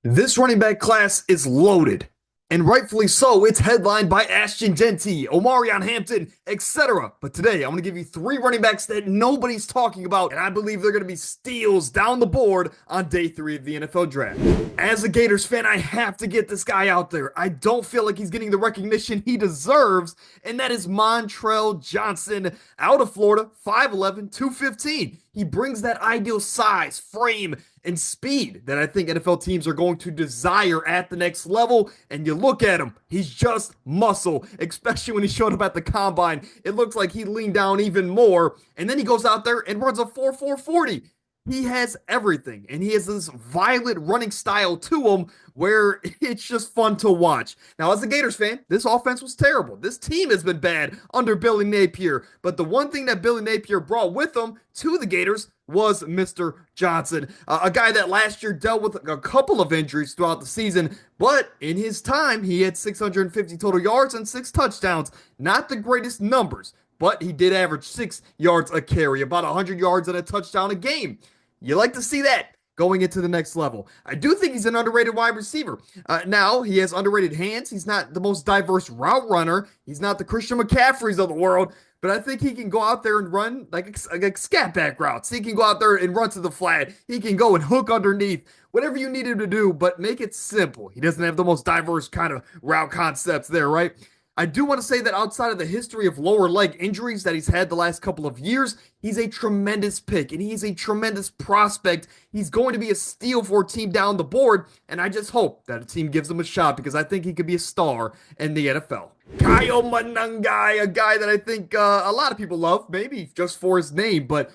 This running back class is loaded, and rightfully so. It's headlined by Ashton Jeanty, Omarion Hampton, etc. But today, I'm going to give you three running backs that nobody's talking about, and I believe they're going to be steals down the board on day 3 of the NFL Draft. As a Gators fan, I have to get this guy out there. I don't feel like he's getting the recognition he deserves, and that is Montrell Johnson out of Florida, 5'11", 215. He brings that ideal size, frame, and speed that I think NFL teams are going to desire at the next level. And you look at him, he's just muscle, especially when he showed up at the combine. It looks like he leaned down even more. And then he goes out there and runs a 4.40. He has everything, and he has this violent running style to him where it's just fun to watch. Now, as a Gators fan, this offense was terrible. This team has been bad under Billy Napier, but the one thing that Billy Napier brought with him to the Gators was Mr. Johnson, a guy that last year dealt with a couple of injuries throughout the season, but in his time, he had 650 total yards and 6 touchdowns. Not the greatest numbers, but he did average 6 yards a carry, about 100 yards and a touchdown a game. You like to see that going into the next level. I do think he's an underrated wide receiver. Now, he has underrated hands. He's not the most diverse route runner. He's not the Christian McCaffreys of the world, but I think he can go out there and run like scat back routes. He can go out there and run to the flat. He can go and hook underneath, whatever you need him to do, but make it simple. He doesn't have the most diverse kind of route concepts there, right? I do want to say that outside of the history of lower leg injuries that he's had the last couple of years, he's a tremendous pick and he's a tremendous prospect. He's going to be a steal for a team down the board, and I just hope that a team gives him a shot because I think he could be a star in the NFL. Kyle Monangai, a guy that I think a lot of people love, maybe just for his name, but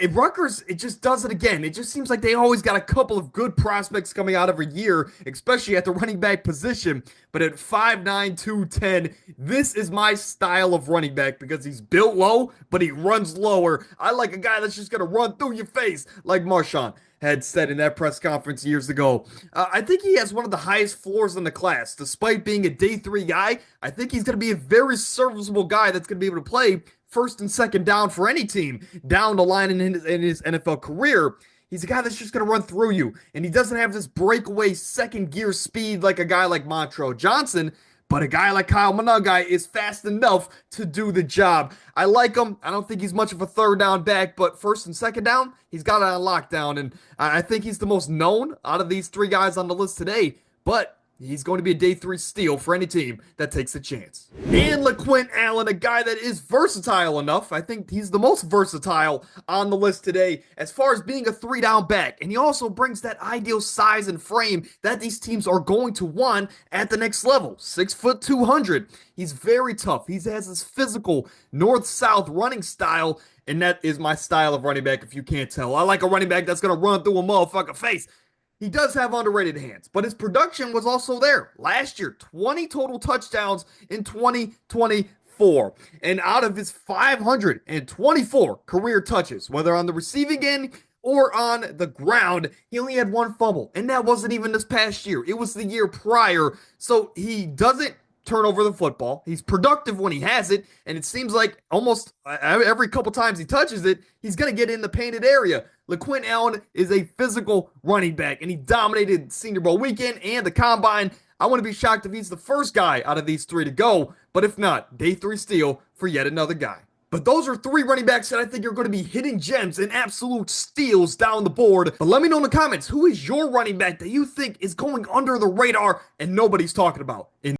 at Rutgers, it just does it again. It just seems like they always got a couple of good prospects coming out every year, especially at the running back position. But at 5'9", 210, this is my style of running back because he's built low, but he runs lower. I like a guy that's just going to run through your face, like Marshawn had said in that press conference years ago. I think he has one of the highest floors in the class. Despite being a day 3 guy, I think he's going to be a very serviceable guy that's going to be able to play first and second down for any team down the line in his NFL career. He's a guy that's just going to run through you, and he doesn't have this breakaway second gear speed like a guy like Montrell Johnson, but a guy like Kyle Monangai is fast enough to do the job. I like him. I don't think he's much of a third down back, but first and second down, he's got it on lockdown, and I think he's the most known out of these 3 guys on the list today, but he's going to be a day 3 steal for any team that takes a chance. And LeQuint Allen, a guy that is versatile enough. I think he's the most versatile on the list today as far as being a 3-down back. And he also brings that ideal size and frame that these teams are going to want at the next level. 6 foot 200. He's very tough. He has this physical north-south running style, and that is my style of running back if you can't tell. I like a running back that's going to run through a motherfucking face. He does have underrated hands, but his production was also there. Last year, 20 total touchdowns in 2024. And out of his 524 career touches, whether on the receiving end or on the ground, he only had 1 fumble. And that wasn't even this past year. It was the year prior. So he doesn't turn over the football. He's productive when he has it, and it seems like almost every couple times he touches it, he's going to get in the painted area. LeQuint Allen is a physical running back, and he dominated Senior Bowl weekend and the Combine. I want to be shocked if he's the first guy out of these 3 to go, but if not, day 3 steal for yet another guy. But those are 3 running backs that I think are going to be hidden gems and absolute steals down the board. But let me know in the comments, who is your running back that you think is going under the radar and nobody's talking about?